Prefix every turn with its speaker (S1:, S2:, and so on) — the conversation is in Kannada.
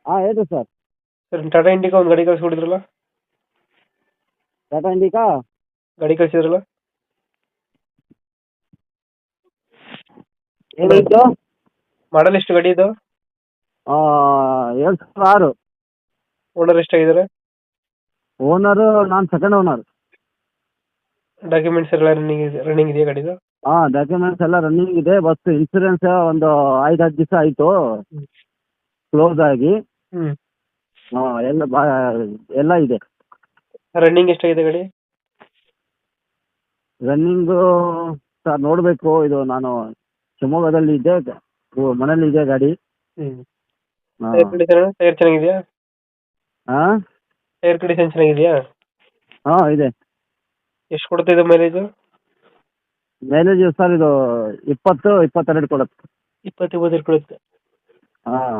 S1: ಹಾಂ ಹೇಳ್ರಿ ಸರ್.
S2: ಸರ್ ಟಾಟಾ ಇಂಡಿಕಾ ಒಂದು ಗಾಡಿ ಕಳಿಸ್ಕೊಡಿದ್ರಲ್ಲ,
S1: ಟಾಟಾ ಇಂಡಿಕಾ
S2: ಗಾಡಿ ಕಳಿಸಿದ್ರಲ್ಲ.
S1: ಏನಾಯಿತು?
S2: ಮಾಡಲ್ ಎಷ್ಟು ಗಾಡಿ ಇದು?
S1: 2006.
S2: ಓನರ್ ಎಷ್ಟಾಗಿದ್ದಾರೆ?
S1: ಓನರು ನಾನು ಸೆಕೆಂಡ್ ಓನರ್.
S2: ಡಾಕ್ಯುಮೆಂಟ್ಸ್ ಎಲ್ಲ ರನ್ನಿಂಗ್ ಇದೆಯಾ ಗಾಡಿದು?
S1: ಹಾಂ ಡಾಕ್ಯುಮೆಂಟ್ಸ್ ಎಲ್ಲ ರನ್ನಿಂಗ್ ಇದೆ. ಬಸ್ ಇನ್ಸೂರೆನ್ಸ್ ಒಂದು 5-10 ದಿವಸ ಆಯಿತು ಕ್ಲೋಸ್ ಆಗಿ.
S2: ಹ್ಞೂ.
S1: ಹಾಂ ಎಲ್ಲ ಇದೆ.
S2: ರನ್ನಿಂಗ್ ಎಷ್ಟಾಗಿದೆ ಗಾಡಿ?
S1: ರನ್ನಿಂಗು ಸರ್ ನೋಡಬೇಕು. ಇದು ನಾನು ಶಿವಮೊಗ್ಗದಲ್ಲಿ ಇದ್ದೆ, ಮನೇಲಿ ಇದೆ ಗಾಡಿ.
S2: ಹ್ಞೂ.
S1: ಹಾಂ
S2: ಟೈರ್ ಕಂಡೀಷನ್, ಟೈರ್ ಚೆನ್ನಾಗಿದೆಯಾ?
S1: ಹಾಂ
S2: ಟೈರ್ ಕಂಡೀಷನ್ ಚೆನ್ನಾಗಿದೆಯಾ?
S1: ಹಾಂ ಇದೆ.
S2: ಎಷ್ಟು ಕೊಡ್ತಿದೆ ಮೈಲೇಜು?
S1: ಮೈಲೇಜ್ ಸರ್ ಇದು 20-22 ಕೊಡುತ್ತೆ.
S2: 20-22 ಕೊಡುತ್ತೆ.
S1: ಹಾಂ